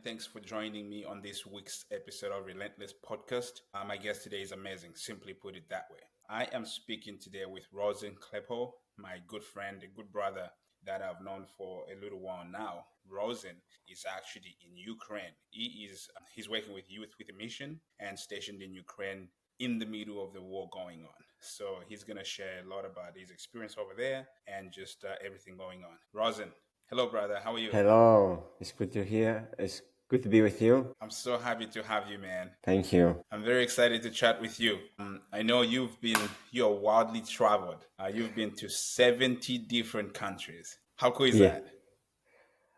Thanks for joining me on this week's episode of Relentless Podcast. My guest today is amazing, simply put it that way. I am speaking today with Rosen Klepel, my good friend, a good brother that I've known for a little while now. Rosen is actually in Ukraine. He's working with Youth with a Mission and stationed in Ukraine in the middle of the war going on. So he's going to share a lot about his experience over there and just everything going on. Rosen, hello, brother. How are you? Hello, it's good to hear. It's good to be with you. I'm so happy to have you, man. Thank you. I'm very excited to chat with you. I know you're wildly traveled. You've been to 70 different countries. How cool is Yeah.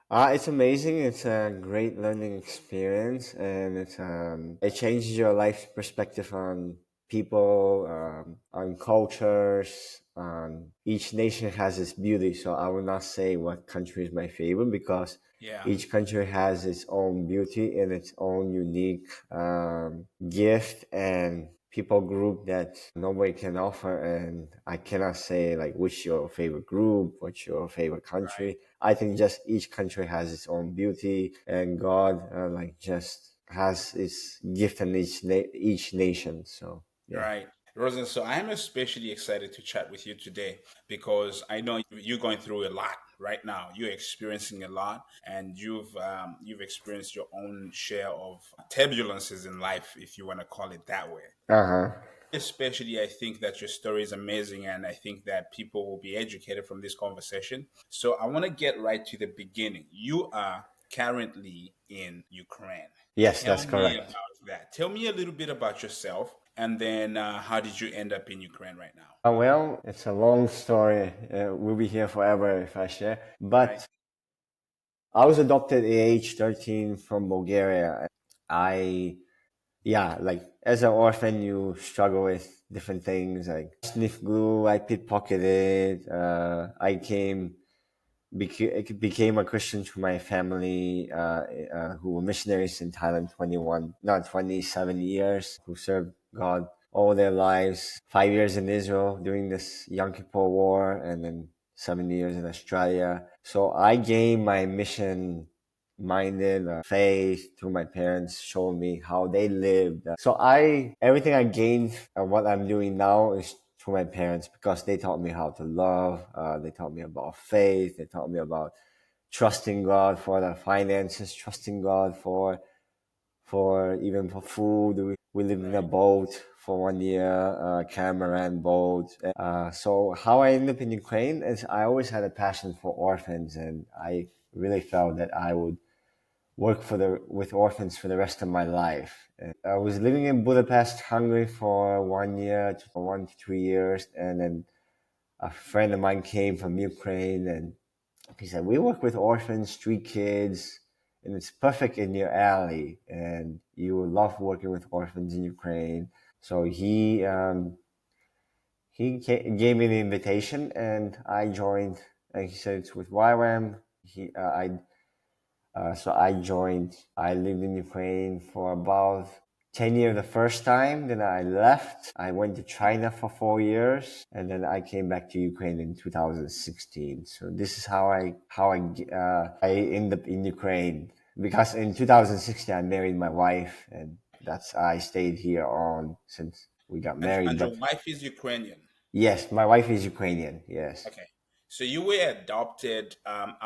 that? It's amazing. It's a great learning experience, and it changes your life perspective on people, on cultures. Each nation has its beauty, so I will not say what country is my favorite because Yeah, each country has its own beauty and its own unique gift and people group that nobody can offer. And I cannot say like which your favorite group, what's your favorite right, country. I think just each country has its own beauty, and God like just has its gift in each nation. So yeah. right. Rosen, so I'm especially excited to chat with you today because I know you're going through a lot right now. You're experiencing a lot, and you've experienced your own share of turbulences in life, if you want to call it that way. Uh-huh. Especially, I think that your story is amazing, and I think that people will be educated from this conversation. So, I want to get right to the beginning. You are currently in Ukraine. Yes, Tell that's me correct. about that. Tell me a little bit about yourself, and then how did you end up in Ukraine right now? Well, it's a long story. We'll be here forever if I share. Right? But I was adopted at age 13 from Bulgaria. I, yeah, like as an orphan, you struggle with different things like sniff glue. I pickpocketed. Became a Christian to my family, who were missionaries in Thailand 21, not 27 years, who served God all their lives, 5 years in Israel during this Yom Kippur War, and then 7 years in Australia. So I gained my mission minded faith through my parents showing me how they lived. So everything I gained and what I'm doing now is through my parents because they taught me how to love. They taught me about faith. They taught me about trusting God for the finances, trusting God for even for food. We lived in a Right. boat for 1 year, catamaran boat. So how I ended up in Ukraine is I always had a passion for orphans, and I really felt that I would work with orphans for the rest of my life. I was living in Budapest, Hungary for 1 year, 1 to 2 years, and then a friend of mine came from Ukraine, and he said, "We work with orphans, street kids, and it's perfect in your alley, and you will love working with orphans in Ukraine." So gave me the invitation, and I joined. And he said it's with YWAM. So I joined. I lived in Ukraine for about 10 years the first time. Then I left. I went to China for 4 years, and then I came back to Ukraine in 2016. So this is I ended up in Ukraine because in 2016 I married my wife, and I stayed here on since we got married. And your But wife is Ukrainian. yes, my wife is Ukrainian. Yes. Okay. So you were adopted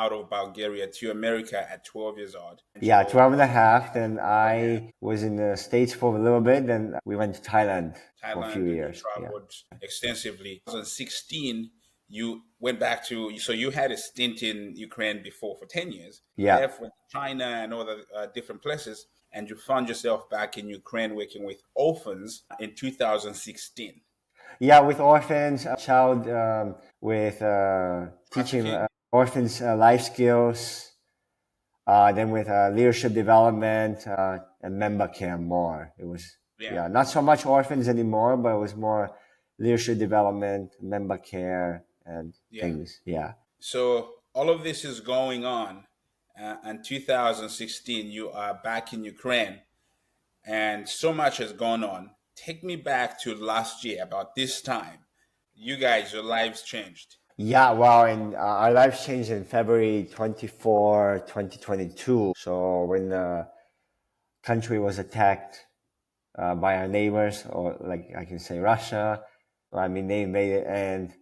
out of Bulgaria to America at 12 years old. And Yeah, your 12 and a half. Then 12 and a half, I was in the States for a little bit. Then we went to Thailand for a few Thailand, and you years. Yeah. traveled extensively. 2016, you went back to, so you had a stint in Ukraine before for 10 years. You Yeah. left, went to China and other different places, and you found yourself back in Ukraine working with orphans in 2016. Yeah, with orphans, child with teaching Trafficking? orphans life skills. Then with leadership development and member care more. It was, Yeah. yeah, not so much orphans anymore, but it was more leadership development, member care, and Yeah. things. Yeah. So all of this is going on. In 2016, you are back in Ukraine, and so much has gone on. Take me back to last year, about this time. You guys, your lives changed. Yeah, well, and our lives changed in February 24, 2022. So when the country was attacked by our neighbors, or like I can say Russia, I mean, they invaded and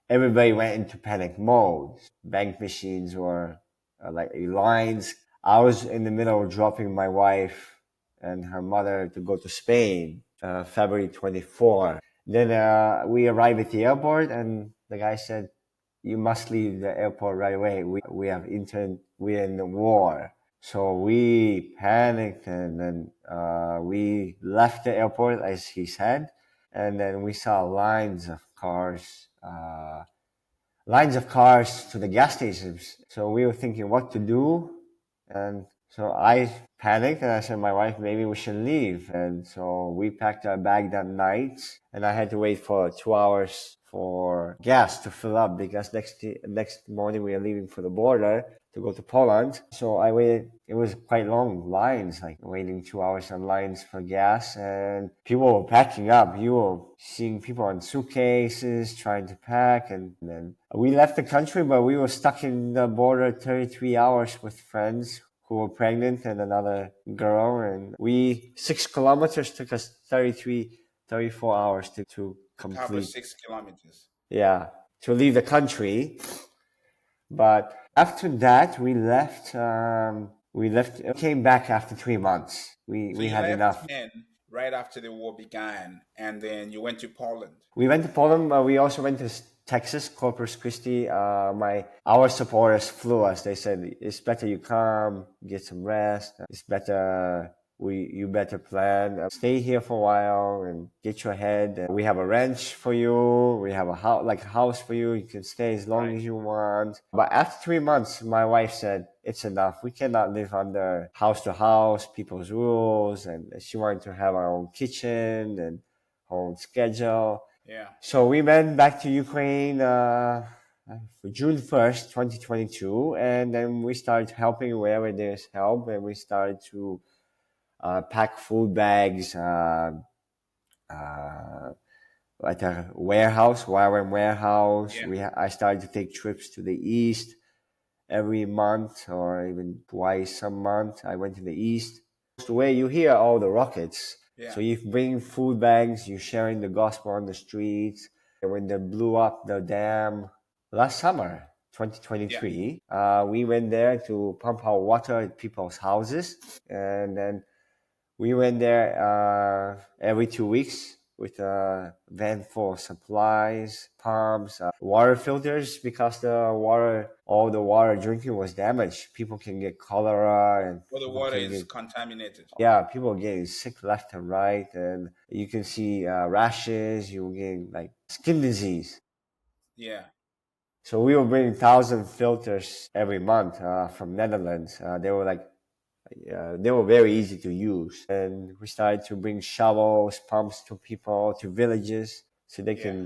everybody went into panic mode. Bank machines were like lines. I was in the middle of dropping my wife and her mother to go to Spain, February 24. Then we arrived at the airport, and the guy said, "You must leave the airport right away. We're in the war." So we panicked, and then we left the airport as he said, and then we saw lines of cars to the gas stations. So we were thinking what to do. And so I panicked and I said, my wife, maybe we should leave. And so we packed our bag that night and I had to wait for 2 hours for gas to fill up because next morning we are leaving for the border to go to Poland. So I waited. It was quite long lines, like waiting 2 hours on lines for gas, and people were packing up. You were seeing people on suitcases trying to pack, and then we left the country, but we were stuck in the border 33 hours with friends who were pregnant and another girl, and 6 kilometers took us 34 hours to Cover complete. 6 kilometers. Yeah, to leave the country. But after that, we left. Came back after 3 months. So We you had left enough. Japan right after the war began, and then you went to Poland. We went to Poland, but we also went to Texas, Corpus Christi. Our supporters flew us. They said it's better you come, get some rest. It's better you better plan. Stay here for a while and get your head. We have a ranch for you. We have a house for you. You can stay as long Right. as you want. But after 3 months, my wife said it's enough. We cannot live under house to house, people's rules, and she wanted to have our own kitchen and her own schedule. Yeah. So we went back to Ukraine for June 1st, 2022, and then we started helping wherever there's help, and we started to pack food bags uh, at a warehouse, YWAM warehouse. Yeah. I started to take trips to the east every month or even twice a month. I went to the east, where you hear all the rockets. Yeah. So you bring food bags, you're sharing the gospel on the streets. And when they blew up the dam last summer, Yeah. 2023, we went there to pump out water at people's houses. And then we went there every 2 weeks with a van full of supplies, pumps, water filters because all the water drinking was damaged. People can get cholera and Well, the people water can is get, contaminated. yeah, people are getting sick left and right. And you can see rashes, you're getting like skin disease. Yeah. So we were bringing 1,000 filters every month from Netherlands. They were very easy to use. And we started to bring shovels, pumps to people, to villages, so they Yeah. can.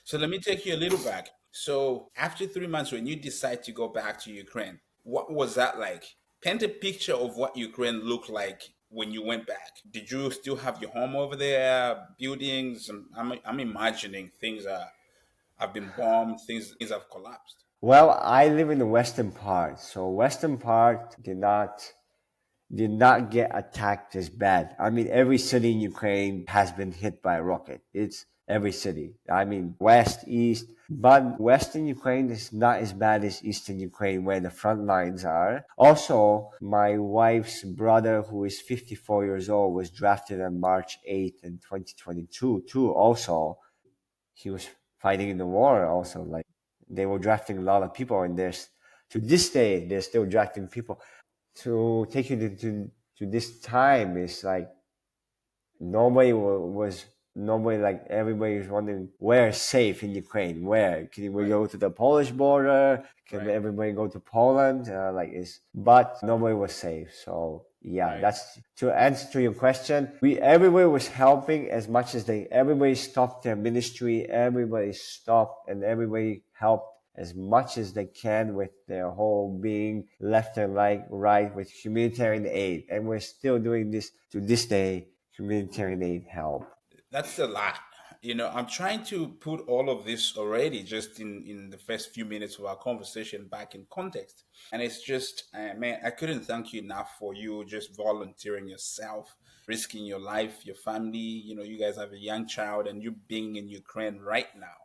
So let me take you a little back. So after 3 months, when you decide to go back to Ukraine, what was that like? Paint a picture of what Ukraine looked like when you went back. Did you still have your home over there, buildings? I'm imagining things have been bombed, things have collapsed. Well, I live in the western part, so western part did not get attacked as bad. I mean, every city in Ukraine has been hit by a rocket. It's every city. I mean, west, east, but western Ukraine is not as bad as eastern Ukraine where the front lines are. Also, my wife's brother, who is 54 years old, was drafted on March 8th in 2022 too. Also, he was fighting in the war also. Like, they were drafting a lot of people, and to this day, they're still drafting people. To take you to this time is like nobody, like everybody is wondering where is safe in Ukraine. Where can we Right, go to the Polish border? Can right, everybody go to Poland? But nobody was safe. So yeah, right. that's to answer to your question. Everybody was helping as much as everybody stopped their ministry. Everybody stopped and everybody helped as much as they can with their whole being, left and right with humanitarian aid. And we're still doing this to this day, humanitarian aid help. That's a lot. I'm trying to put all of this already just in the first few minutes of our conversation back in context. And it's just, man, I couldn't thank you enough for you just volunteering yourself, risking your life, your family. You guys have a young child and you being in Ukraine right now.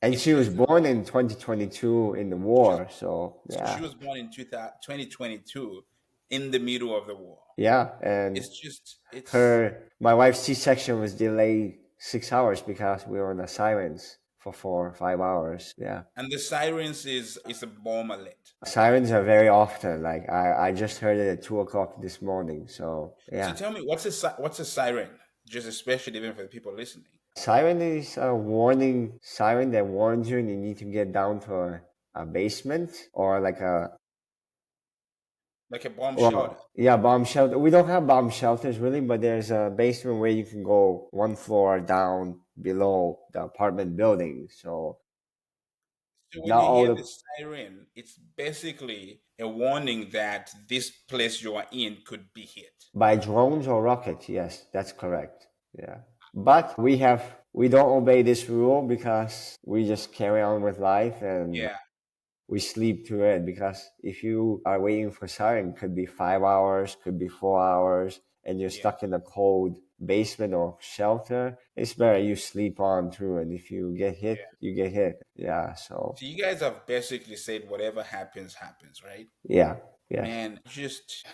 And It's she was just a born lot. in 2022 in the She was, war. So so she yeah, was born in 2022 in the middle of the war. yeah. And It's my wife's C-section was delayed 6 hours because we were on the sirens for 4 or 5 hours. Yeah. and the sirens is a bomb alert. Sirens are very often. Like I just heard it at 2 o'clock this morning. So So yeah. tell me, what's a siren? Just especially even for the people listening, Siren is a warning siren that warns you and you need to get down to a basement or like a like a bomb shelter. well, yeah, bomb shelter. We don't have bomb shelters really, but there's a basement where you can go one floor down below the apartment building. So So when not you all hear the the siren, it's basically a warning that this place you are in could be hit. by drones or rockets. Yes, that's correct. Yeah, but we don't obey this rule because we just carry on with life and Yeah, we sleep through it because if you are waiting for siren, could be 5 hours, could be 4 hours, and you're yeah, stuck in a cold basement or shelter, it's better you sleep on through. And if you get hit, yeah. you get hit. Yeah. So So you guys have basically said whatever happens, happens, right? yeah, yes. Man, just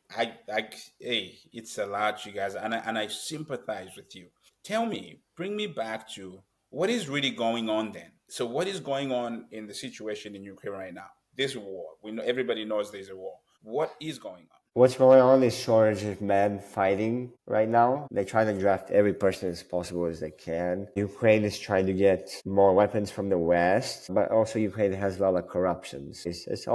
hey, it's a lot, you guys, and I sympathize with you. Tell me, bring me back to what is really going on then. So, what is going on in the situation in Ukraine right now? This war. We know everybody knows there's a war. What is going on? What's going on is shortage of men fighting right now. They're trying to draft every person as possible as they can. Ukraine is trying to get more weapons from the West, but also Ukraine has a lot of corruptions. It's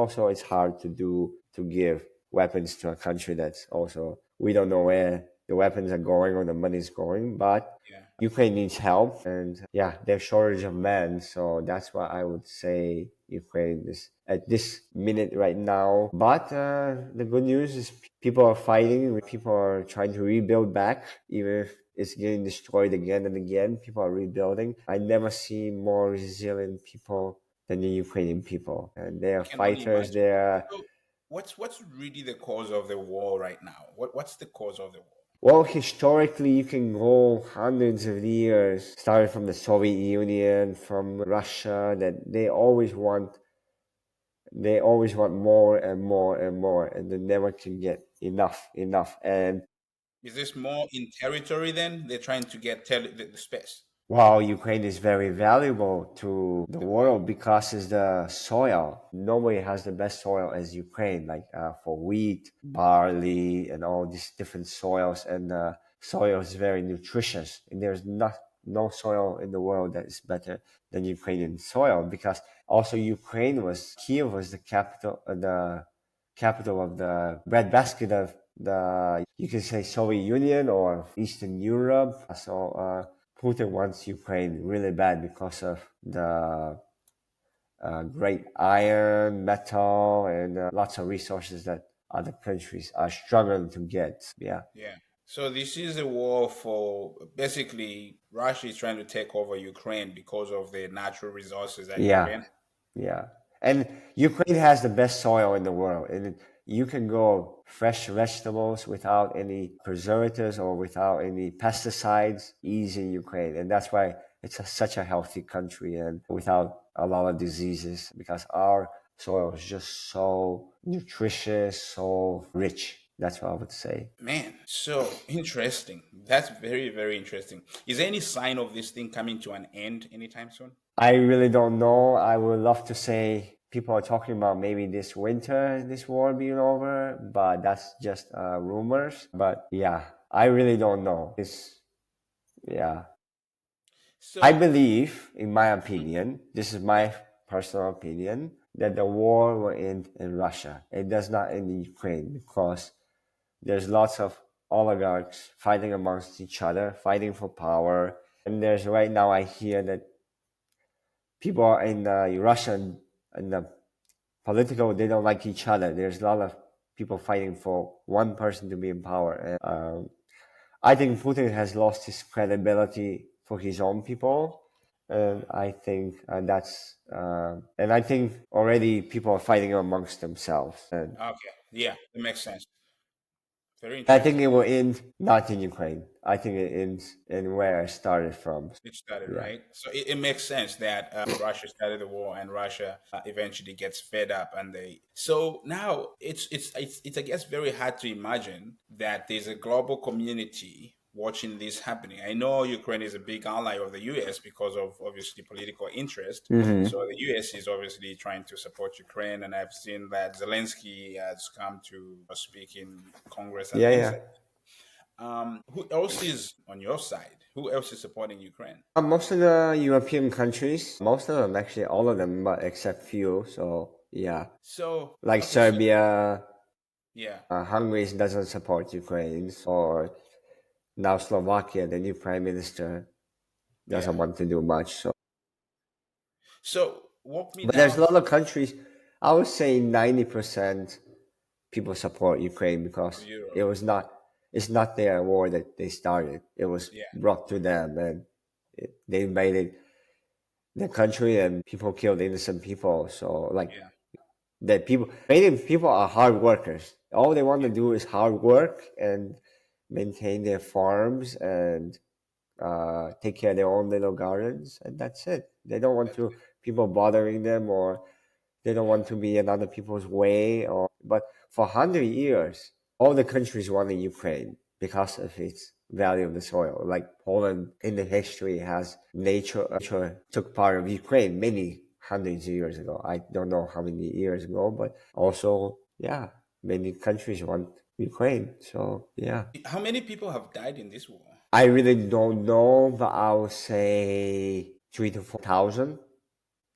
hard to give weapons to a country that's also we don't know where the weapons are going or the money's going, but Yeah, Ukraine needs help, and yeah, there's shortage of men, so that's why I would say Ukraine is at this minute right now. But the good news is people are fighting, people are trying to rebuild back, even if it's getting destroyed again and again. People are rebuilding. I never see more resilient people than the Ukrainian people, and they are I can only fighters. imagine. They are So, what's really the cause of the war right now? What's the cause of the war? well, historically, you can go hundreds of years, starting from the Soviet Union, from Russia, that they always want more and more and more, and they never can get enough. And Is this more in territory then? They're trying to get the space, while Ukraine is very valuable to the the oil. world because it's the soil. Nobody has the best soil as Ukraine, like for wheat, barley, and all these different soils. And soil is very nutritious. And there's no soil in the world that is better than Ukrainian soil because also Kiev was the capital of the breadbasket of the you can say Soviet Union or Eastern Europe. So Putin wants Ukraine really bad because of the great iron, metal, and lots of resources that other countries are struggling to get. Yeah. Yeah. So this is a war for basically Russia is trying to take over Ukraine because of the natural resources that Yeah. Ukraine. Yeah. And Ukraine has the best soil in the world. And you can grow fresh vegetables without any preservatives or without any pesticides easy in Ukraine. And that's why such a healthy country and without a lot of diseases because our soil is just so nutritious, so rich. That's what I would say. Man, so interesting. That's very, very interesting. Is there any sign of this thing coming to an end anytime soon? I really don't know. I would love to say people are talking about maybe this winter, this war being over, but that's just rumors. But yeah, I really don't know. Yeah. I So, believe, in my mhm, opinion, this is yeah, my personal opinion, that the war will end in Russia. It does not end in Ukraine because there's lots of oligarchs fighting amongst each other, fighting for power. And there's right now, I hear that people in Russia and the political, they don't like each other. There's a lot of people fighting for one person to be in power. And I think Putin has lost his credibility for his own people. And I think and I think already people are fighting amongst themselves. And Okay. Yeah, it makes sense. Very I think interesting. it will end not in Ukraine. I think it ends in where I started from. It started, Yeah. right? So it makes sense that Russia started the war and Russia eventually gets fed up, and they. So now it's I guess very hard to imagine that there's a global community watching this happening. I know Ukraine is a big ally of the U.S. because of obviously political interest. Hmm. So the U.S. is obviously trying to support Ukraine, and I've seen that Zelensky has come to speak in Congress and Yeah, things yeah. like. Who else is on your side? Who else is supporting Ukraine? Most of the European countries, most of them actually, all of them, but except few. So yeah, So, like okay, so Serbia, yeah, Hungary doesn't support Ukraine, or now Slovakia, the new prime minister yeah. doesn't want to do much. So, So walk me but there's a down lot of countries. I would say 90% people support Ukraine to because Europe. it was not. It's not their war that they started. It was Yeah, brought to them, and they invaded the country, and people killed innocent people. So, like, yeah, that people many people are hard workers. All they want to do is hard work and maintain their farms and take care of their own little gardens, and that's it. They don't want that's to people bothering them, or they don't want to be in other people's way. Or but for 100 years, all the countries wanted Ukraine because of its value of the soil. Like Poland in the history has nature took part of Ukraine many hundreds of years ago. I don't know how many years ago, but also yeah, many countries want Ukraine. So yeah. it. How many people have died in this war? I really don't know, but I would say 3 to 4 thousand.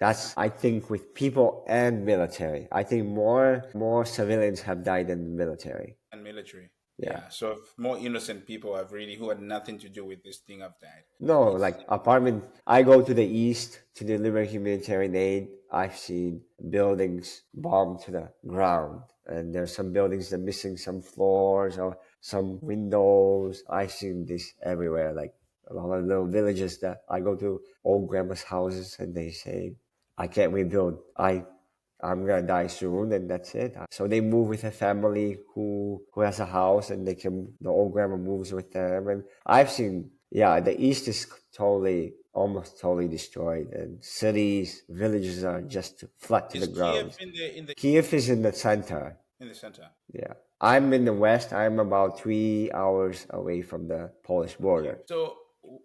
That's I think with people and military. I think more civilians have died than the military. And military. Yeah. Yeah. So if more innocent people have really who had nothing to do with this thing have died. No, It's like apartment. I go to the east to deliver humanitarian aid. I've seen buildings bombed to the ground, and there's some buildings that are missing some floors or some windows. I've seen this everywhere. Like a lot of little villages that I go to, old grandma's houses, and they say, "I can't rebuild. I'm gonna die soon," and that's it. So they move with a family who has a house, and the old grandma moves with them. And I've seen, yeah, the east is almost totally destroyed, and cities, villages are just flat to the is Kiev ground. in the Kiev is in the center. in the center? Yeah, I'm in the west. I'm about 3 hours away from the Polish Okay. border. So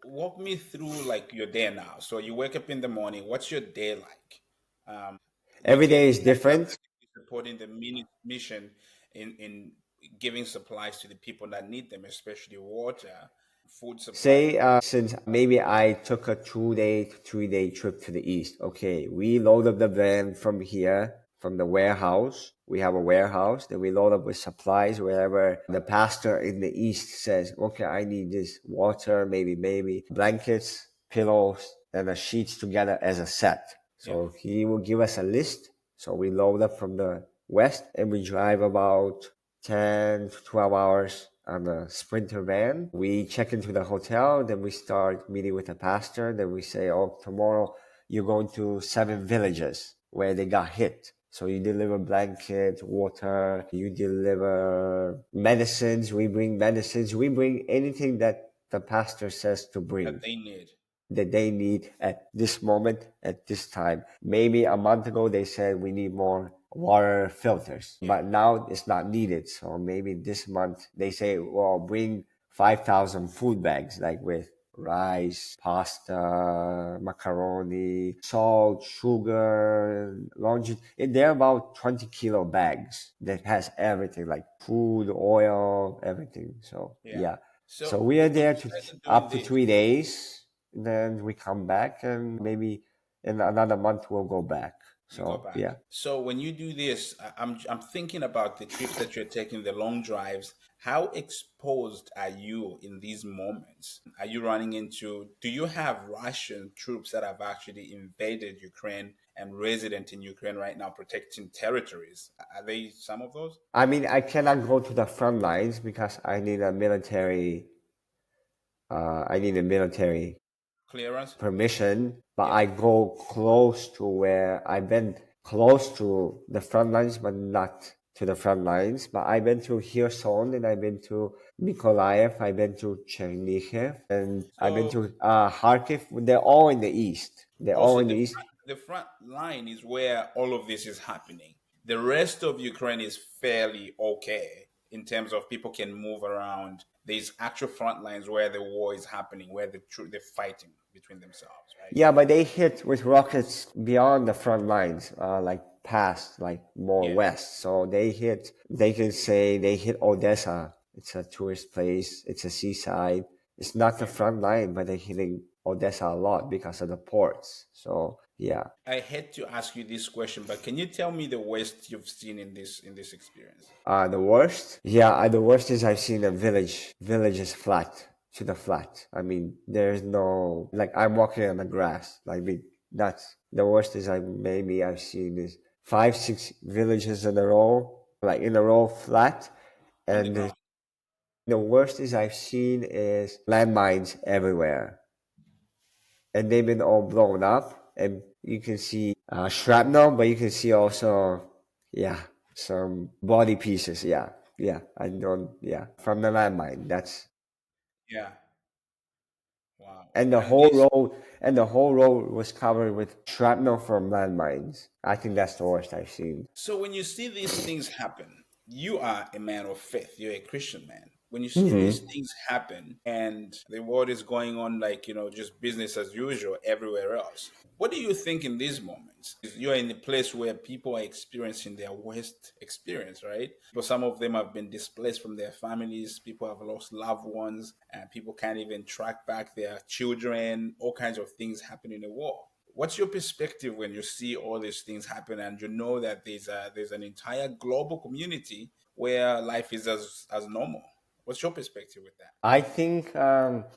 walk me through like your day now. So you wake up in the morning. What's your day like? Every Weekend, day is I know different. that you're supporting the mission in giving supplies to the people that need them, especially water, food supply. Say, since maybe I took a 2 day to 3 day trip to the east. Okay, we load up the van from here, from the warehouse. We have a warehouse that we load up with supplies wherever the pastor in the east says, okay, I need this water, maybe blankets, pillows, and the sheets together as a set. Yeah, So he will give us a list. So we load up from the west and we drive about 10 to 12 hours on a sprinter van. We check into the hotel, then we start meeting with the pastor. Then we say, oh, tomorrow you're going to 7 villages where they got hit. So you deliver blankets, water, you deliver medicines. We bring medicines. We bring anything that the pastor says to that bring they need. that they need at this moment, at this time. Maybe a month ago they said we need more water filters, Yeah, but now it's not needed. So maybe this month they say, well, bring 5,000 food bags, like with rice, pasta, macaroni, salt, sugar, laundry. They're about 20 kilo bags that has everything like food, oil, everything. So yeah. yeah. So So we are when there you to started doing up to this, 3 days. Then we come back, and maybe in another month we'll go back. you go So back. yeah. So when you do this, I'm thinking about the trips that you're taking, the long drives. How exposed are you in these moments? Are you running into? Do you have Russian troops that have actually invaded Ukraine and resident in Ukraine right now, protecting territories? Are they some of those? I mean, I cannot go to the front lines because I need a military. I need a military. clearance. permission, but Yeah. I go close to where I've been close to the front lines, but not to the front lines. But I've been to Kherson, and I've been to Mykolaiv, I've been to Chernihiv, and I've been So to Kharkiv. They're all in the east. They're all also in the east. the front line is where all of this is happening. The rest of Ukraine is fairly okay in terms of people can move around. There's actual front lines where the war is happening, where they're fighting between themselves, right? Yeah, but they hit with rockets beyond the front lines, like past, like more Yeah. west. So they hit, they can say they hit Odessa. It's a tourist place. It's a seaside. It's not the Yeah. front line, but they're hitting Odessa a lot because of the ports. So yeah. I hate to ask you this question, but can you tell me the worst you've seen in this experience? The worst? Yeah, the worst is I've seen a village. Village is flat to the flat. I mean, there's no, like, I'm walking on the grass. Like, that's the worst is I've seen is 5, 6 villages in a row, like in a row flat. On the And ground. the worst is I've seen is landmines everywhere. And they've been all blown up. And you can see shrapnel, but you can see also, yeah, some body pieces. Yeah, yeah. I don't. Yeah, from the landmine. That's Yeah. Wow. and the And whole this road and the whole road was covered with shrapnel from landmines. I think that's the worst I've seen. so when you see these things happen, you are a man of faith. You're a Christian man. When you see these Hmm. things happen and the world is going on like, just business as usual everywhere else, what do you think in these moments? You're in a place where people are experiencing their worst experience, right? But some of them have been displaced from their families. People have lost loved ones, and people can't even track back their children. All kinds of things happen in the war. What's your perspective when you see all these things happen and you know that there's an entire global community where life is as normal? What's your perspective with that? I think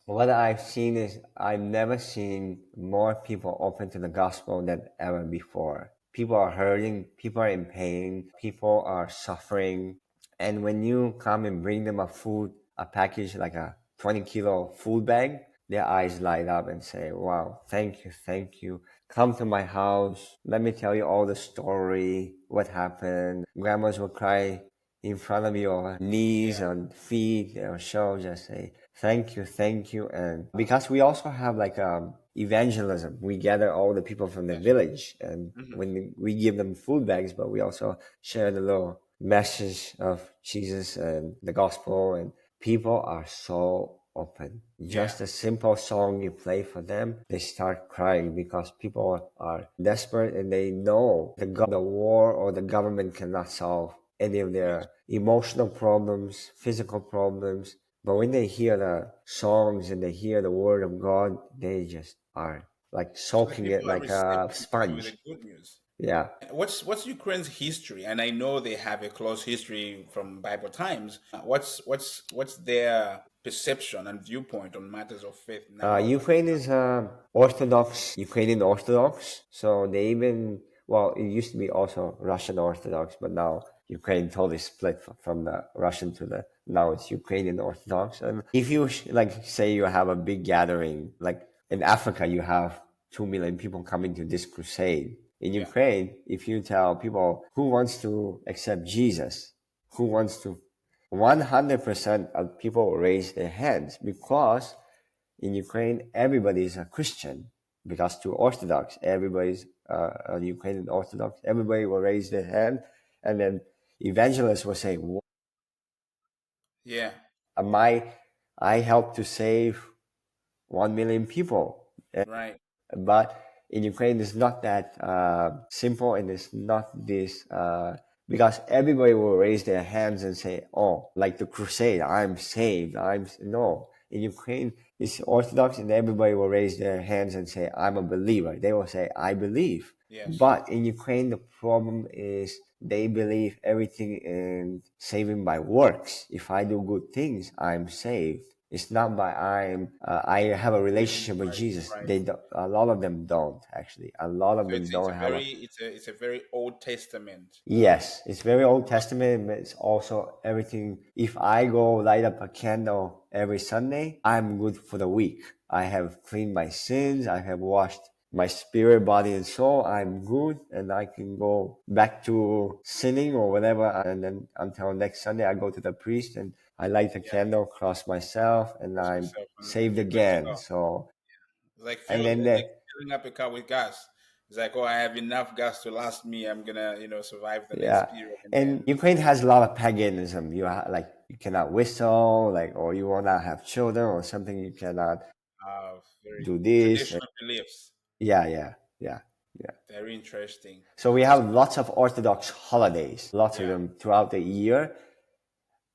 what I've seen is I've never seen more people open to the gospel than ever before. People are hurting, people are in pain, people are suffering. And when you come and bring them a package like a 20-kilo food bag, their eyes light up and say, wow, thank you, thank you. Come to my house. Let me tell you all the story, what happened. Grandmas will cry in front of your knees Yeah. and feet or show, just say thank you. And because we also have like evangelism, we gather all the people from the Yes. village, and Hmm. when we give them food bags, but we also share the little message of Jesus and the gospel, and people are so open. Yeah. Just a simple song you play for them, they start crying because people are desperate and they know the war or the government cannot solve any of Yes. their emotional problems, physical problems. But when they hear the songs and they hear the word of God, they just are like So the soaking it people are like a receptive to the sponge. good news. Yeah. What's Ukraine's history? And I know they have a close history from Bible times. What's their perception and viewpoint on matters of faith now? Ukraine is Orthodox, Ukrainian Orthodox. So they even, well, it used to be also Russian Orthodox, but now Ukraine totally split from the Russian to the, now it's Ukrainian Orthodox. And if you, like, say you have a big gathering, like in Africa, you have 2 million people coming to this crusade. In Yeah. Ukraine, if you tell people who wants to accept Jesus, who wants to 100% of people raise their hands because in Ukraine, everybody is a Christian because to Orthodox, everybody's a Ukrainian Orthodox. Everybody will raise their hand, and then evangelists will say, Yeah. "My, I helped to save 1 million people." Right. But in Ukraine, it's not that simple, and it's not this because everybody will raise their hands and say, "Oh, like the crusade, I'm saved." No. In Ukraine, it's Orthodox, and everybody will raise their hands and say, "I'm a believer." They will say, "I believe." Yes. But in Ukraine, the problem is they believe everything in saving by works. If I do good things, I'm saved. It's not by I have a relationship with Right, Jesus. right. They don't, a lot of them don't actually. A lot of So them it's don't a have a. very it's a very Old Testament. Yes, it's very Old Testament, but it's also everything. If I go light up a candle every Sunday, I'm good for the week. I have cleaned my sins. I have washed my spirit, body, and soul. I'm good, and I can go back to sinning or whatever. And then until next Sunday, I go to the priest and I light the Yeah, candle, cross myself, and trust I'm myself, and saved you're good to again. go. So, It's like and fuel, then it's the like filling up a car with gas. It's like, oh, I have enough gas to last me. I'm gonna, survive the next Yeah, period, and and then Ukraine has a lot of paganism. Like you cannot whistle, like or you will not have children or something. You cannot very do this. traditional beliefs. Yeah, yeah, yeah, yeah. Very interesting. So we So have lots of Orthodox holidays, lots of yeah, them throughout the year,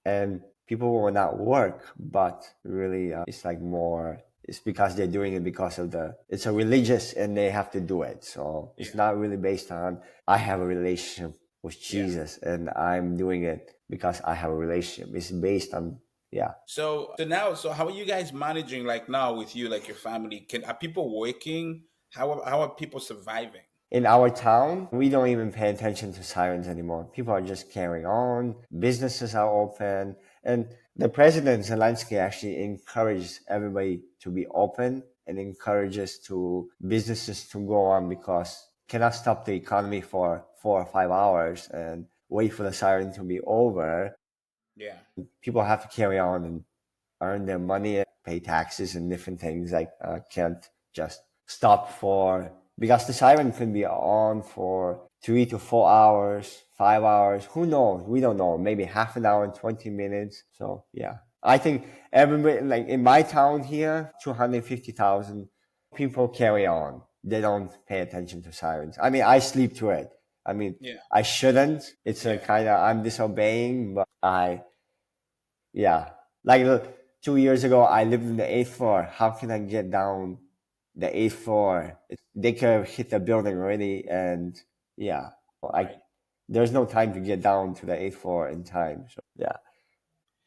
and people will not work, but really, it's like more. It's because they're doing it because of it's a religious and they have to do it. So yeah, it's not really based on, I have a relationship with yeah. Jesus and I'm doing it because I have a relationship. It's based on, yeah. So now, so how are you guys managing like now with you, like your family? Are people working? How are people surviving? In our town, we don't even pay attention to sirens anymore. People are just carrying on. Businesses are open. And the president, Zelensky, actually encourages everybody to be open and encourages businesses to go on because cannot stop the economy for 4 or 5 hours and wait for the siren to be over. Yeah, People have to carry on and earn their money, pay taxes and different things. Like can't just stop because the siren could be on for 3 to 4 hours, 5 hours. Who knows? We don't know. Maybe half an hour and 20 minutes. So yeah, I think everybody, like in my town here, 250,000 people carry on. They don't pay attention to sirens. I mean, I sleep through it. I mean, yeah, I shouldn't. It's a yeah. kind of, I'm disobeying, but yeah. Like 2 years ago, I lived in the eighth floor. How can I get down the eighth floor? They could have hit the building already, and yeah, I Right. there's no time to get down to the eighth floor in time. So yeah,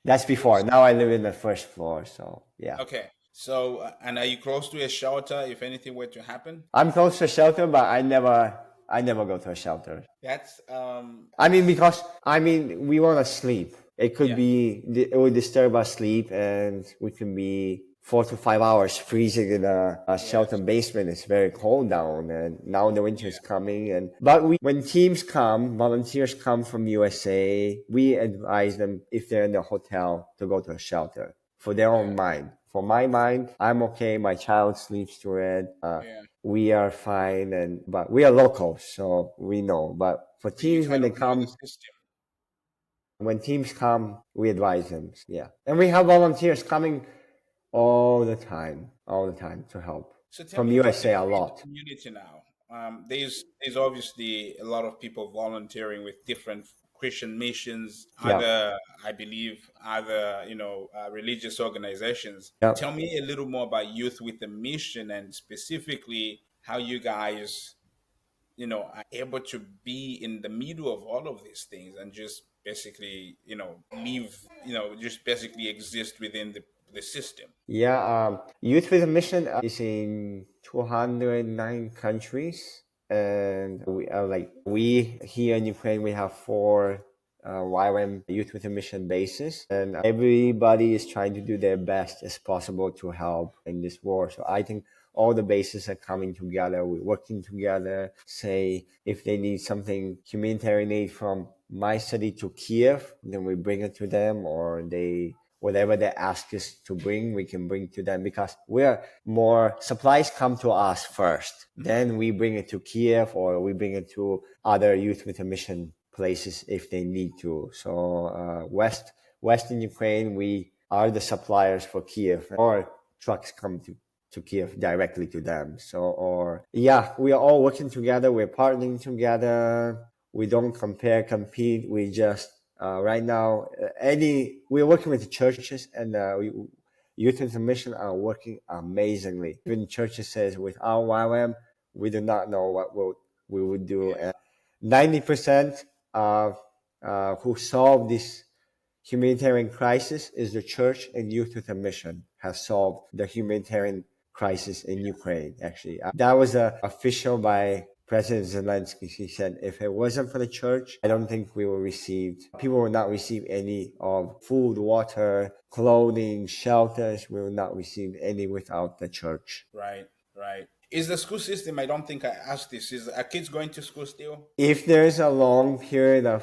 that's before. Yes. Now I live in the first floor, so yeah. Okay. So, and are you close to a shelter if anything were to happen? I'm close to a shelter, but I never go to a shelter. That's I mean, because we want to sleep. It could yeah, be it would disturb our sleep, and we can be 4 to 5 hours freezing in a shelter yes, basement. It's very cold down, and now the winter is yeah, coming. When teams come, volunteers come from USA, we advise them if they're in the hotel to go to a shelter for their yeah, own mind. For my mind, I'm okay. My child sleeps through it. yeah. We are fine, but we are locals, so we know. But for So you teams, kind of know the system. when teams come, we advise them. Yeah, and we have volunteers coming all the time to help So tell from me about the USA a Korean lot. community now. There's obviously a lot of people volunteering with different Christian missions, Yeah, I believe, other religious organizations. yeah. Tell me a little more about Youth with a Mission and specifically how you guys, are able to be in the middle of all of these things and just basically, live, just basically exist within the system. Yeah, Youth with a Mission is in 209 countries, and we here in Ukraine we have four YWAM Youth with a Mission bases, and everybody is trying to do their best as possible to help in this war. So I think all the bases are coming together. We're working together. Say if they need something humanitarian aid from my city to Kiev, then we bring it to them, or whatever they ask us to bring, we can bring to them because we're more supplies come to us first. Then we bring it to Kiev or we bring it to other youth with a mission places if they need to. So Western Ukraine, we are the suppliers for Kiev, or trucks come to Kiev directly to them. So, or yeah, we are all working together. We're partnering together. We don't compete. We just right now, we're working with the churches and youth and mission are working amazingly. Even churches says with our YWAM, we do not know what we would do. Yeah. 90% who solve this humanitarian crisis is the church and youth with a mission has solved the humanitarian crisis in Ukraine, actually. That was official by President Zelensky. He said, if it wasn't for the church, I don't think people will not receive any of food, water, clothing, shelters. We will not receive any without the church. Right, right. Is the school system, I don't think I asked this, are kids going to school still? If there's a long period of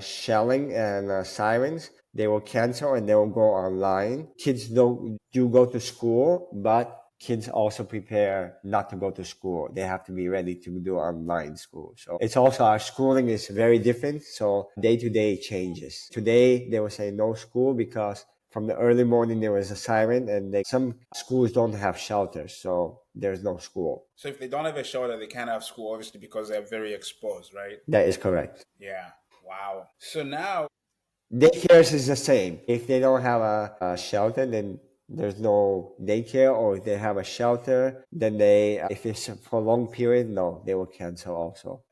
shelling and sirens, they will cancel and they will go online. Kids do go to school, but kids also prepare not to go to school. They have to be ready to do online school. So it's also, our schooling is very different. So day to day changes. Today, they will say no school because from the early morning, there was a siren, and some schools don't have shelters, so there's no school. So if they don't have a shelter, they can't have school, obviously, because they're very exposed, right? That is correct. Yeah. Wow. So now, daycares is the same. If they don't have a shelter, then there's no daycare, or if they have a shelter, then if it's for a long period, no, they will cancel also.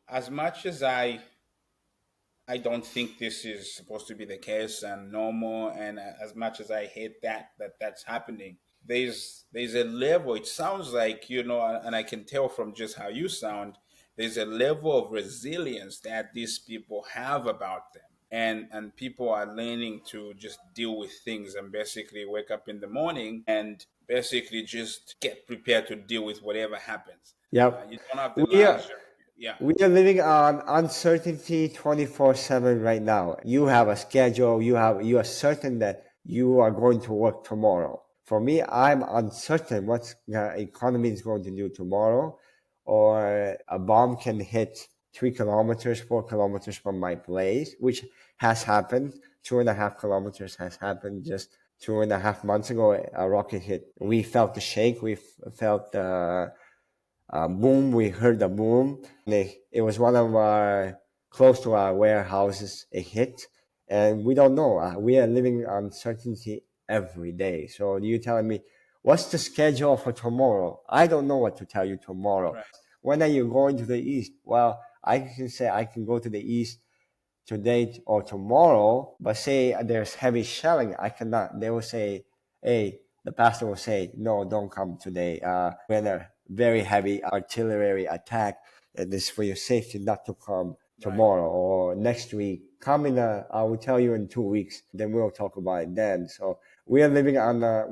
as much as I don't think this is supposed to be the case and normal, and as much as I hate that's happening, there's a level. It sounds like, and I can tell from just how you sound, there's a level of resilience that these people have about them, and people are learning to just deal with things and basically wake up in the morning and basically just get prepared to deal with whatever happens. Yep. You don't have the luxury. Yeah. We are living on uncertainty 24/7 right now. You have a schedule. You are certain that you are going to work tomorrow. For me, I'm uncertain what the economy is going to do tomorrow, or a bomb can hit 3 kilometers, 4 kilometers from my place, which has happened. 2.5 kilometers has happened just 2.5 months ago. A rocket hit. We felt the shake. We felt the boom. We heard the boom. It was one of our close to our warehouses. It hit, and we don't know. We are living uncertainty every day. So you're telling me, what's the schedule for tomorrow? I don't know what to tell you tomorrow. Right. When are you going to the east? Well, I can say I can go to the east today or tomorrow, but say there's heavy shelling, I cannot. They will say, hey, the pastor will say, no, don't come today. We're in a very heavy artillery attack, and it's for your safety not to come tomorrow or next week. I will tell you in 2 weeks, then we'll talk about it then. So we are living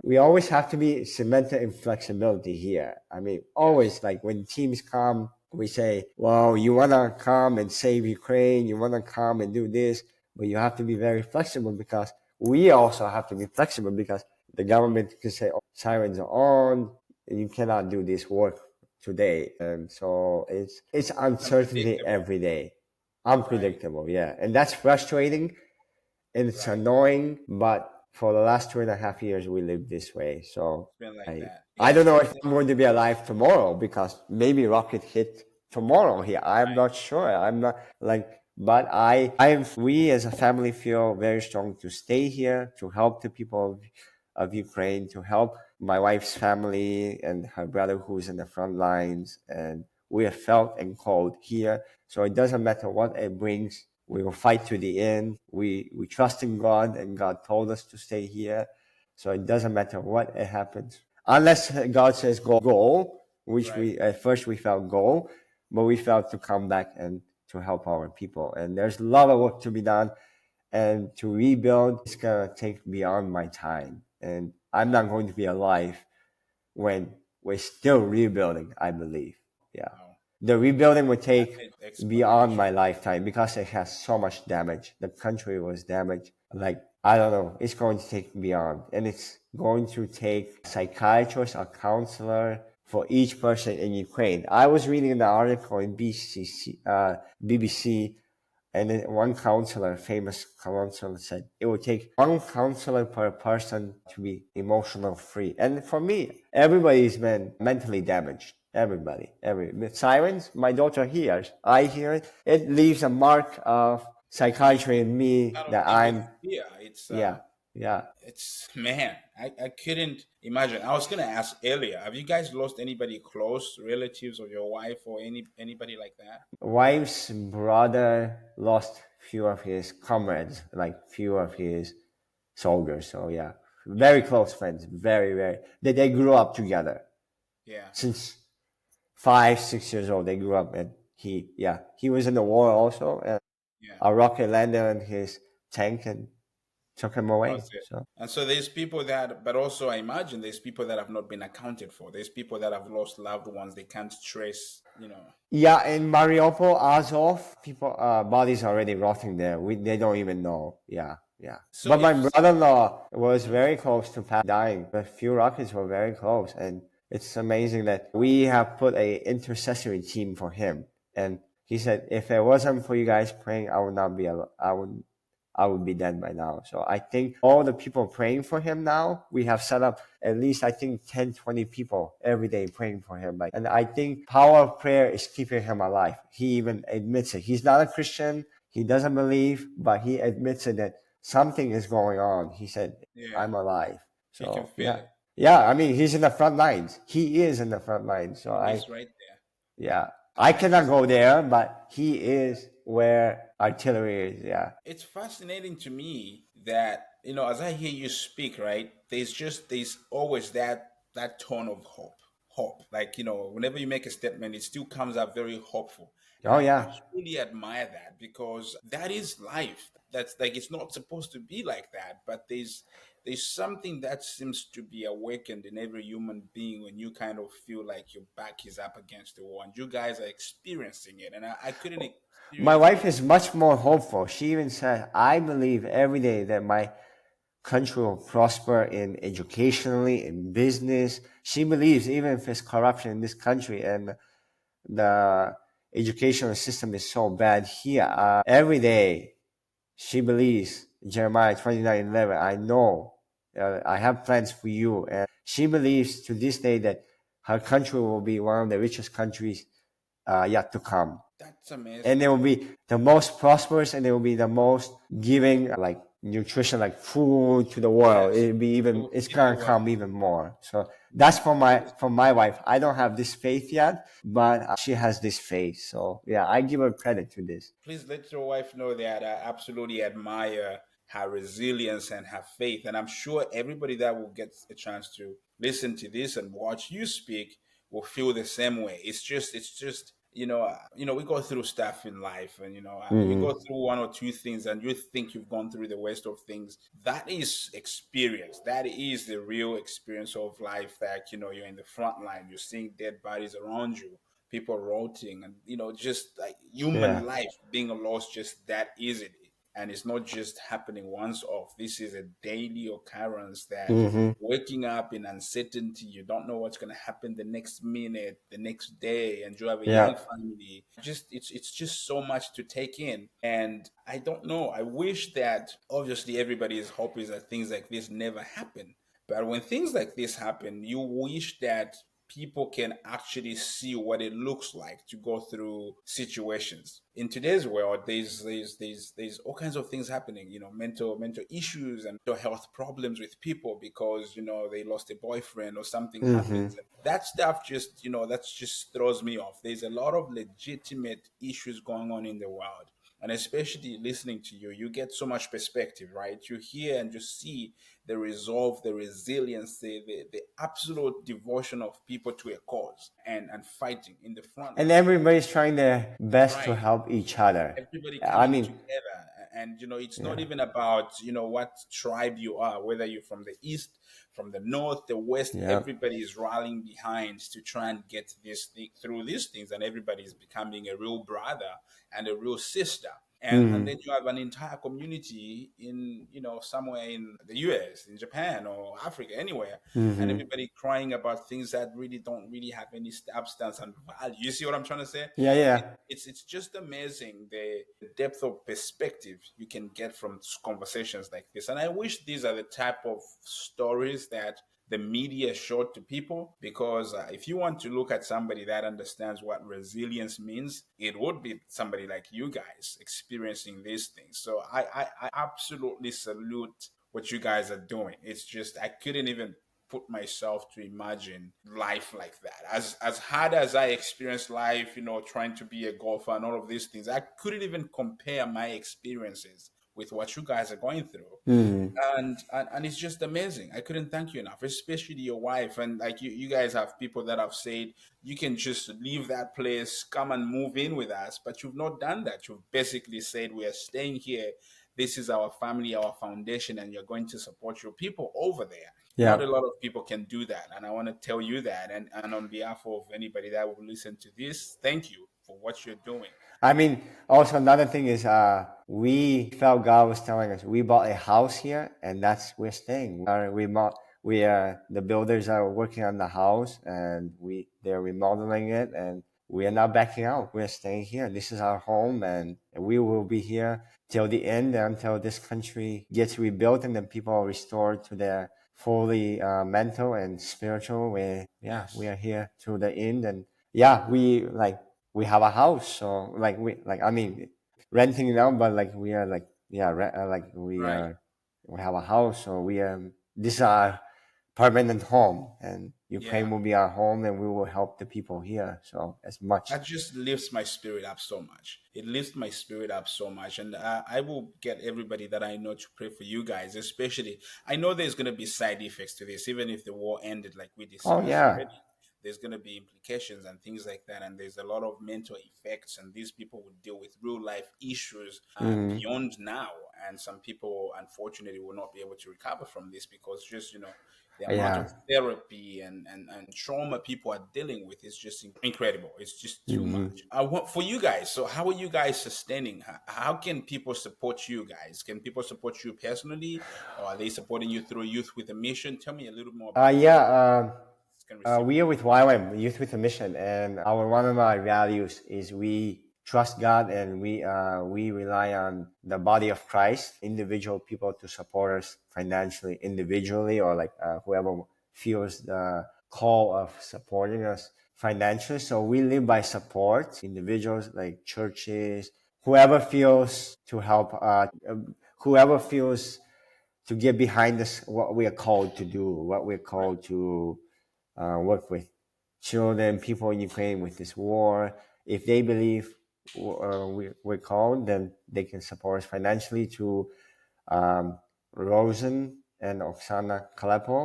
we always have to be cemented in flexibility here. I mean, always, like when teams come, we say, well, you want to come and save Ukraine, you want to come and do this, but you have to be very flexible, because we also have to be flexible, because the government can say, oh, sirens are on, and you cannot do this work today. And so it's uncertainty every day. Unpredictable, yeah. And that's frustrating, and it's annoying, but for the last 2.5 years, we lived this way. So It's been like that. I don't know if I'm going to be alive tomorrow, because maybe rocket hit tomorrow here. I'm not sure. I'm not but we as a family feel very strong to stay here, to help the people of Ukraine, to help my wife's family and her brother who's in the front lines. And we are felt and called here. So it doesn't matter what it brings. We will fight to the end. We trust in God, and God told us to stay here. So it doesn't matter what it happens. Unless God says go, which we at first we felt go, but we felt to come back and to help our people. And there's a lot of work to be done, and to rebuild, it's going to take beyond my time. And I'm not going to be alive when we're still rebuilding, I believe. Yeah. The rebuilding would take beyond my lifetime, because it has so much damage. The country was damaged. I don't know. It's going to take beyond. And it's going to take a psychiatrist, a counselor for each person in Ukraine. I was reading an article in BBC, and then one famous counselor said it would take one counselor per person to be emotional free. And for me, everybody's been mentally damaged. Everybody. Sirens, my daughter hears. I hear it. It leaves a mark of psychiatry in me that I'm... It's, man, I couldn't imagine. I was going to ask earlier, have you guys lost anybody close, relatives of your wife, or anybody like that? Wife's brother lost few of his comrades, like few of his soldiers. So yeah, very close friends, very very. They grew up together Yeah. since 5 6 years old. They grew up, and he was in the war also, and Yeah. a rocket landed on his tank and took him away. That's it. So And so there's people that, but also I imagine there's people that have not been accounted for. There's people that have lost loved ones they can't trace. yeah, in Mariupol, Azov, people bodies already rotting there. They don't even know. Yeah, yeah. So But my if brother-in-law was very close to dying. A few rockets were very close, and it's amazing that we have put a intercessory team for him. And he said, if it wasn't for you guys praying, I would not be. I would be dead by now. So I think all the people praying for him now, we have set up at least, I think, 10, 20 people every day praying for him. And I think power of prayer is keeping him alive. He even admits it. He's not a Christian. He doesn't believe, but he admits it that something is going on. He said, yeah, I'm alive. you can So feel yeah. it. Yeah, I mean, he's in the front lines. He is in the front lines. So He's right there. yeah, I I cannot just go there, but he is where artillery is. Yeah. It's fascinating to me that, as I hear you speak, right, there's always that tone of hope. Like, whenever you make a statement, it still comes out very hopeful. And Oh, I yeah. absolutely admire that because that is life. That's like it's not supposed to be like that, but there's something that seems to be awakened in every human being when you kind of feel like your back is up against the wall and you guys are experiencing it. And I couldn't My experience wife it. is much more hopeful. She even said, I believe every day that my country will prosper in educationally, in business. She believes even if there's corruption in this country and the educational system is so bad here, every day she believes Jeremiah 29:11. I know I have plans for you. And she believes to this day that her country will be one of the richest countries yet to come, That's and amazing. they will be the most prosperous, and they will be the most giving like nutrition, like food to the world. Yes, It'll be even, to it's feed the gonna world. come even more. So that's for That my is, wife. I don't have this faith yet, but she has this faith. So yeah, I give her credit to this. please let your wife know that I absolutely admire her resilience and her faith. And I'm sure everybody that will get a chance to listen to this and watch you speak will feel the same way. It's just, we go through stuff in life, and you Hmm. go through one or two things, and you think you've gone through the worst of things. That is experience. That is the real experience of life. That you're in the front line. You're seeing dead bodies around you, people rotting, and just like human Yeah. life being lost just that easily. And it's not just happening once off. This is a daily occurrence that Hmm. waking up in uncertainty, you don't know what's going to happen the next minute, the next day, and you have a young Yeah. family. Just it's just so much to take in. And I don't know, I wish that obviously everybody's hope is that things like this never happen, but when things like this happen, you wish that people can actually see what it looks like to go through situations. In today's world, there's all kinds of things happening, mental issues and mental health problems with people because they lost a boyfriend or something Hmm. happens. And that stuff just throws me off. There's a lot of legitimate issues going on in the world. And especially listening to you, you get so much perspective, right? You hear and you see the resolve, the resilience, the absolute devotion of people to a cause and fighting in the front And line. everybody's trying their best to Right. help each other. Everybody I coming mean, together. And it's not yeah. even about, what tribe you are, whether you're from the east, from the north, the west, Yeah. everybody is rallying behind to try and get this thing through these things, and everybody is becoming a real brother and a real sister. And Hmm. then you have an entire community in somewhere in the US, in Japan or Africa, anywhere, and Hmm. everybody crying about things that really don't really have any substance and value. You see what I'm trying to say? Yeah. it, Yeah. it's just amazing the depth of perspective you can get from conversations like this. And I wish these are the type of stories that the media showed to people, because if you want to look at somebody that understands what resilience means, it would be somebody like you guys experiencing these things. So I absolutely salute what you guys are doing. It's just I couldn't even put myself to imagine life like that. As hard as I experienced life, trying to be a golfer and all of these things, I couldn't even compare my experiences with what you guys are going through. Mm. And it's just amazing. I couldn't thank you enough, especially your wife. And like you guys have people that have said you can just leave that place, come and move in with us, but you've not done that. You've basically said we are staying here. This is our family, our foundation, and you're going to support your people over there. Not Yeah. a lot of people can do that, and I want to tell you that. And on behalf of anybody that will listen to this, thank you for what you're doing. I mean, also another thing is, we felt God was telling us we bought a house here, and that's we're staying. The builders are working on the house, and they're remodeling it, and we are not backing out. We're staying here. This is our home, and we will be here till the end, until this country gets rebuilt and then people are restored to their fully mental and spiritual. We Yes, are here to the end, and yeah, we have a house, so I mean, renting now, but like we are like yeah, right. we have a house, so this is our permanent home, and Yeah. Ukraine will be our home, and we will help the people here. So as much, That just lifts my spirit up so much. It lifts my spirit up so much. And I will get everybody that I know to pray for you guys, especially. I know there's going to be side effects to this, even if the war ended, like we oh discussed yeah, already. There's going to be implications and things like that. And there's a lot of mental effects. And these people will deal with real life issues hmm, beyond now. And some people, unfortunately, will not be able to recover from this because just, the amount yeah, of therapy and trauma people are dealing with is just incredible. It's just too hmm. much. I want for you guys. So, how are you guys sustaining? How can people support you guys? Can people support you personally, or are they supporting you through Youth with a Mission? Tell me a little more about how Yeah. you can receive We are support. with YWAM, Youth with a Mission, and our one of our values is we trust God, and we rely on the body of Christ, individual people to support us financially, individually, or like whoever feels the call of supporting us financially. So we live by support, individuals like churches, whoever feels to help, whoever feels to get behind us, what we are called to do, what we're Right. called to work with children, people in Ukraine with this war. If they believe we're called, then they can support us financially to um, Rosen and Oksana Klepel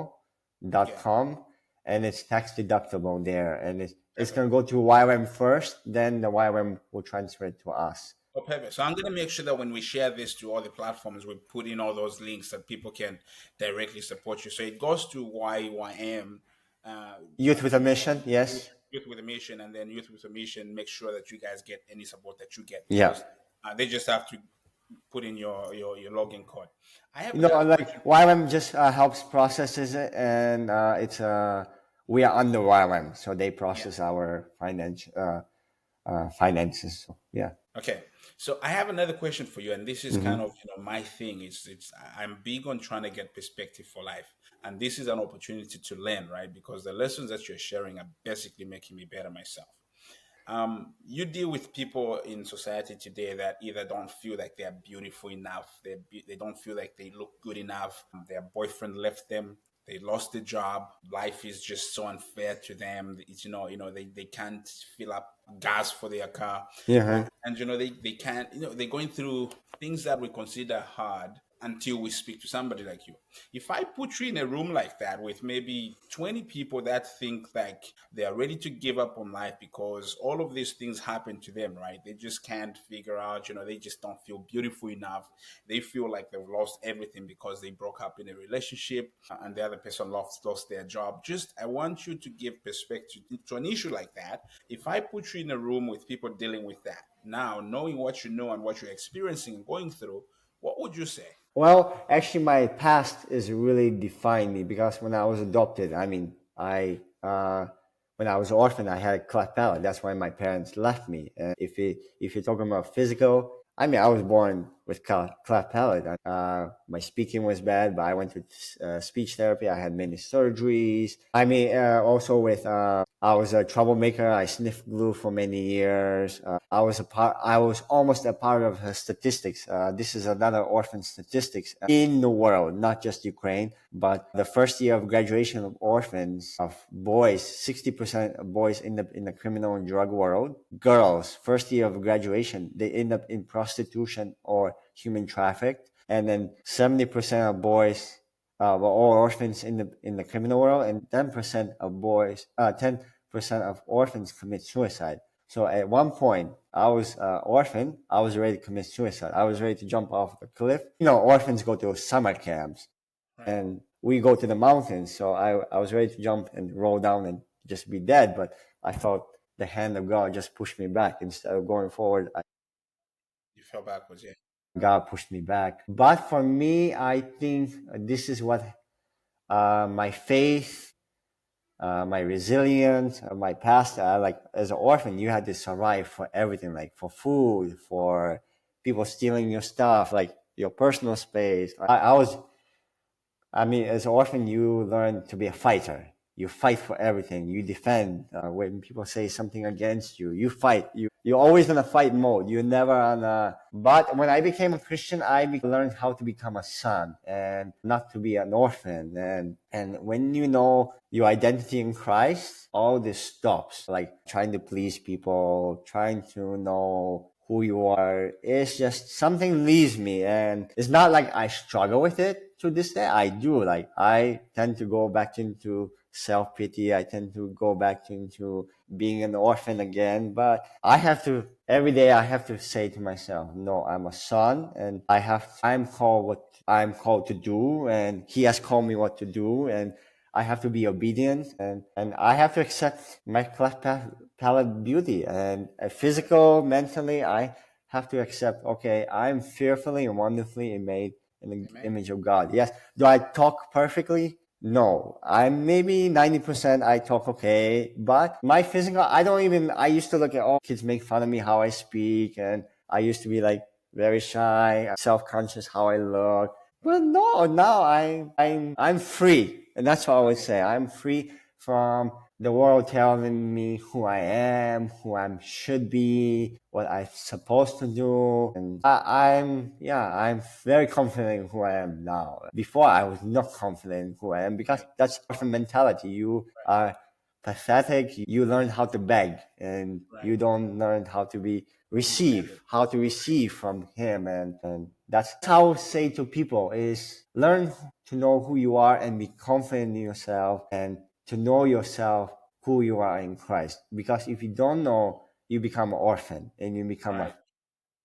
dot Yeah. com, and it's tax deductible there, and it's Perfect. going to go to YWAM first, then the YWAM will transfer it to us. Oh, perfect. So I'm going to make sure that when we share this to all the platforms, we put in all those links that people can directly support you. So it goes to YYM, Youth with a Mission, Youth, yes, Youth with a Mission, and then Youth with a Mission. Make sure that you guys get any support that you get yeah. because they just have to put in your login code. I have You know, another question. like YWAM just helps processes it, and we are under YWAM, so they Yeah. process our finances. So, yeah. Okay, so I have another question for you, and this is Hmm. kind of my thing. I'm big on trying to get perspective for life, and this is an opportunity to learn, right? Because the lessons that you're sharing are basically making me better myself. You deal with people in society today that either don't feel like they're beautiful enough, they don't feel like they look good enough. Their boyfriend left them. They lost the job. Life is just so unfair to them. It's, they can't fill up gas for their car, Yeah. and they can't. They're going through things that we consider hard until we speak to somebody like you. If I put you in a room like that with maybe 20 people that think like they are ready to give up on life because all of these things happen to them, right? They just can't figure out, they just don't feel beautiful enough. They feel like they've lost everything because they broke up in a relationship and the other person lost their job. Just, I want you to give perspective to an issue like that. If I put you in a room with people dealing with that, now knowing what you know and what you're experiencing and going through, what would you say? Well, actually, my past is really defined me because when I was adopted, I mean, when I was orphan, I had a cleft palate. That's why my parents left me. And if you're talking about physical, I mean, I was born with cleft palate. My speaking was bad, but I went to speech therapy. I had many surgeries. I mean, also with I was a troublemaker. I sniffed glue for many years. I was almost a part of statistics. This is another orphan statistics in the world, not just Ukraine, but the first year of graduation of orphans of boys, 60% of boys in the criminal and drug world. Girls, first year of graduation, they end up in prostitution or human trafficked. And then 70% of boys were all orphans in the criminal world, and 10% of boys, 10% of orphans commit suicide. So at one point, I was orphan. I was ready to commit suicide. I was ready to jump off the cliff. You know, orphans go to summer camps, Right. and we go to the mountains. So I was ready to jump and roll down and just be dead. But I felt the hand of God just pushed me back. Instead of going forward, You fell backwards, yeah. God pushed me back. But for me, I think this is what my faith, my resilience, my past. Like as an orphan, you had to survive for everything, like for food, for people stealing your stuff, like your personal space. I mean, as an orphan, you learn to be a fighter. You fight for everything. You defend. When people say something against you, you fight. You're always in a fight mode. You're never on a. But when I became a Christian, learned how to become a son and not to be an orphan. And when you know your identity in Christ, all this stops. Like trying to please people, trying to know who you are. It's just something leaves me, and it's not like I struggle with it to this day. I do. Like I tend to go back into self-pity. I tend to go back into being an orphan again. But every day I have to say to myself, no, I'm a son, and I'm called what I'm called to do, and he has called me what to do, and I have to be obedient, and I have to accept my cleft palate beauty, and physical, mentally, I have to accept, okay, I'm fearfully and wonderfully made in the Amen. image of God. Yes. Do I talk perfectly? No. I'm maybe 90% I talk okay, but my physical, I used to look at all kids make fun of me how I speak, and I used to be like very shy, self-conscious how I look. But no, now I'm free. And that's what I would say. I'm free from the world telling me who I am, who I should be, what I'm supposed to do. And I'm very confident in who I am now. Before I was not confident in who I am because that's different mentality. You are pathetic. You learn how to beg, and Right. you don't learn how to how to receive from him. And that's how I would say to people is learn to know who you are and be confident in yourself, and to know yourself who you are in Christ. Because if you don't know, you become an orphan, and you become Right.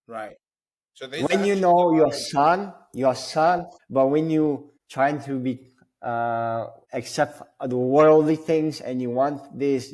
Right. So there's when you actually know a lot of your son, but when you trying to be accept the worldly things, and you want this,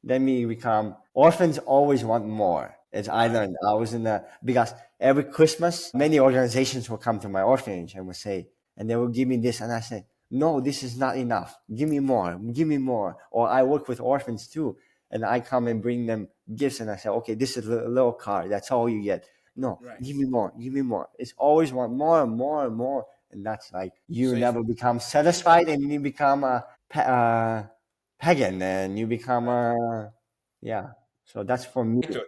then you become orphans. Always want more. As I right. learned, I was in the because every Christmas, many organizations will come to my orphanage and will say, and they will give me this, and I say, no, this is not enough. Give me more. Give me more. Or I work with orphans too, and I come and bring them gifts, and I say, okay, this is a little card. That's all you get. No, Right. give me more, give me more. It's always want more and more and more. And that's like you So if never become satisfied, and you become a pagan, and you become right. a, yeah. So that's for me. Entitled.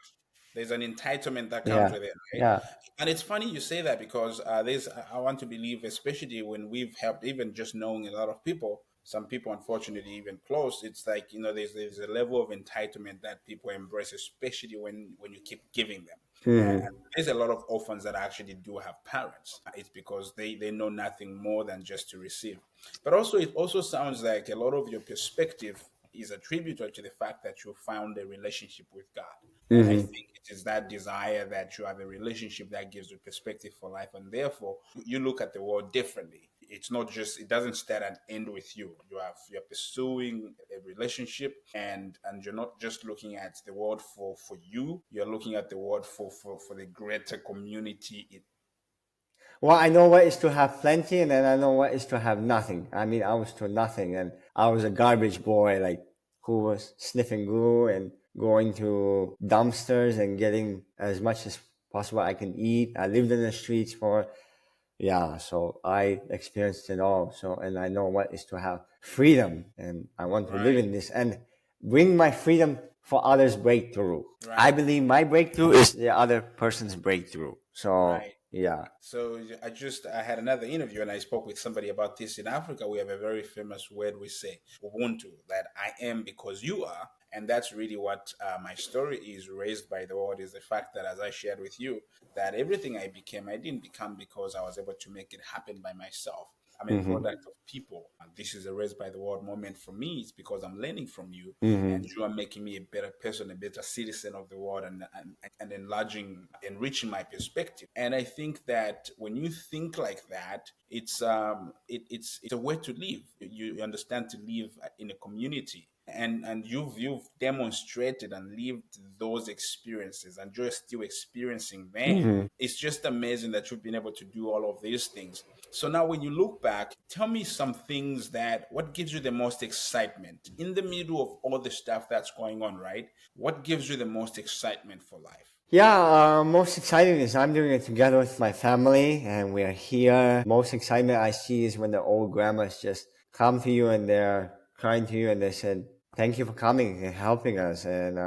There's an entitlement that comes Yeah, with it, right? yeah. And it's funny you say that because I want to believe, especially when we've helped, even just knowing a lot of people, some people unfortunately even close. It's like there's a level of entitlement that people embrace, especially when you keep giving them. And Hmm. there's a lot of orphans that actually do have parents. It's because they know nothing more than just to receive. But also, it also sounds like a lot of your perspective is attributed to the fact that you found a relationship with God. And I Hmm. think it is that desire that you have a relationship that gives you perspective for life. And therefore, you look at the world differently. It's not just, it doesn't start and end with you. You're pursuing a relationship, and you're not just looking at the world for you. You're looking at the world for the greater community. Well, I know what is to have plenty, and then I know what is to have nothing. I mean, I was to nothing, and I was a garbage boy, like who was sniffing glue and going to dumpsters and getting as much as possible I can eat. I lived in the streets for, yeah, so I experienced it all. So, and I know what is to have freedom, and I want to live Right. in this. And bring my freedom for others' breakthrough. I Right. believe my breakthrough is the other person's breakthrough. So Right. yeah. So I had another interview and I spoke with somebody about this. In Africa, we have a very famous word we say, Ubuntu, that I am because you are. And that's really what my story is raised by the word, is the fact that, as I shared with you, that everything I became, I didn't become because I was able to make it happen by myself. I'm a Mm-hmm. product of people. And this is a raised by the word moment for me. It's because I'm learning from you, and Mm-hmm. you are making me a better person, a better citizen of the world, and enriching my perspective. And I think that when you think like that, it's a way to live. You understand to live in a community, and you've demonstrated and lived those experiences, and you're still experiencing them. Mm-hmm. It's just amazing that you've been able to do all of these things. So now when you look back, tell me some things, that what gives you the most excitement in the middle of all the stuff that's going on, right? What gives you the most excitement for life? Yeah, most exciting is I'm doing it together with my family and we're here. Most excitement I see is when the old grandmas just come to you and they're crying to you and they said, thank you for coming and helping us. And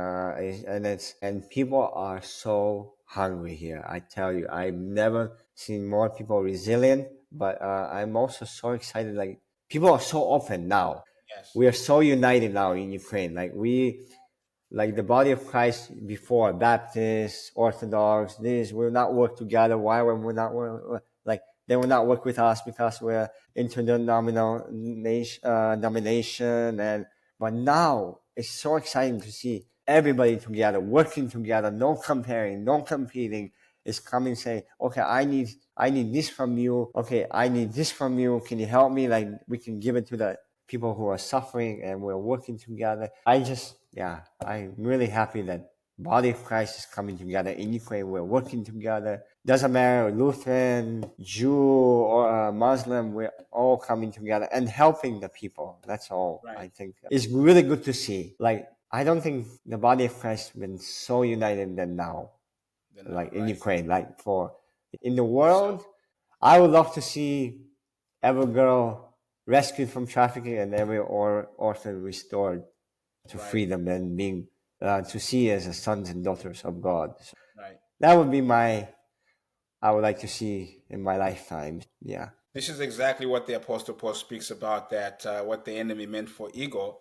people are so hungry here. I tell you, I've never seen more people resilient, but I'm also so excited. Like people are so open now. Yes. We are so united now in Ukraine. Like the body of Christ before, Baptists, Orthodox, this will not work together. Why will we not work? Like they will not work with us because we're interdenomination, but now it's so exciting to see everybody together, working together, no comparing, no competing. It's coming saying, okay, I need this from you. Okay, I need this from you. Can you help me? Like we can give it to the people who are suffering and we're working together. I'm really happy that body of Christ is coming together in Ukraine. We're working together. Doesn't matter Lutheran, Jew, or Muslim. We're all coming together and helping the people. That's all. Right. I think it's really good to see. Like I don't think the body of Christ has been so united than now. Then now, Like in right? Ukraine, like for in the So world, I would love to see every girl rescued from trafficking and every orphan restored to right, freedom and being to see as a sons and daughters of God. So right. that would be I would like to see in my lifetime. Yeah. This is exactly what the Apostle Paul speaks about, that what the enemy meant for evil,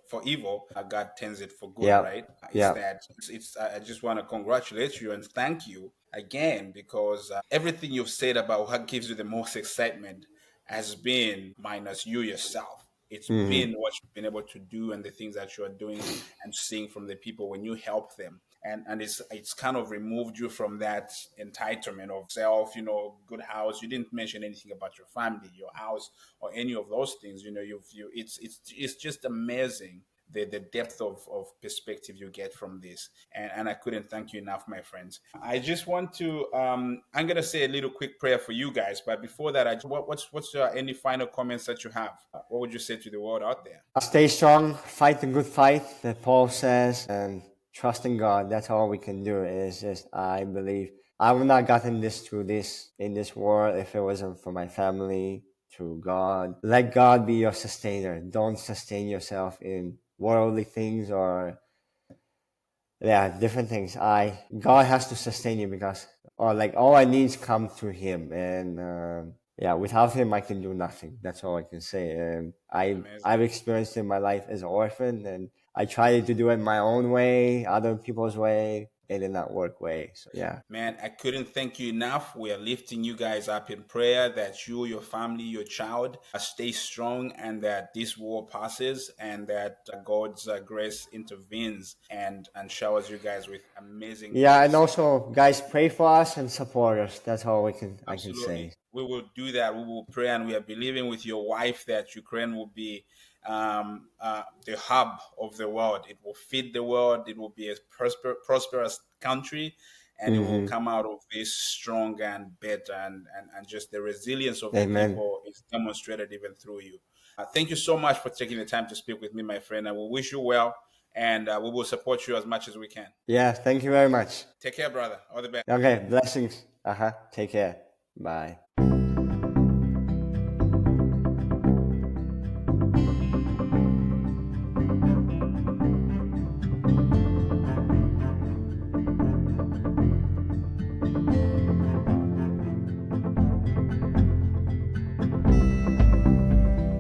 God turns it for good, Yeah. right? It's Yeah. that it's I just want to congratulate you and thank you again, because everything you've said about what gives you the most excitement has been minus you yourself. It's Mm-hmm. been what you've been able to do and the things that you are doing and seeing from the people when you help them. And it's kind of removed you from that entitlement of self, good house. You didn't mention anything about your family, your house, or any of those things. It's just amazing the depth of perspective you get from this, and I couldn't thank you enough, my friends. I just want to I'm gonna say a little quick prayer for you guys, but before that, what's any final comments that you have? What would you say to the world out there? Stay strong, fight the good fight that Paul says, and trust in God. That's all we can do. Is just I believe I would not gotten this through this in this world if it wasn't for my family, through God. Let God be your sustainer. Don't sustain yourself in worldly things or different things. God has to sustain you because or like all I needs come through Him, and without Him I can do nothing. That's all I can say. And Amazing. I've experienced in my life as an orphan, and I tried to do it my own way, other people's way. It did not work way. So yeah. Man, I couldn't thank you enough. We are lifting you guys up in prayer that you, your family, your child stay strong, and that this war passes, and that God's grace intervenes and showers you guys with amazing Yeah, and grace. also guys pray for us and support us. That's all I can Absolutely. say. We will do that. We will pray, and we are believing with your wife that Ukraine will be the hub of the world. It will feed the world. It will be a prosperous country, and it will Mm-hmm. come out of this strong and better. And just the resilience of the Amen. people is demonstrated even through you. Thank you so much for taking the time to speak with me, my friend. I will wish you well, and we will support you as much as we can. Yeah, thank you very much. Take care, brother. All the best. Okay, blessings. Take care. Bye.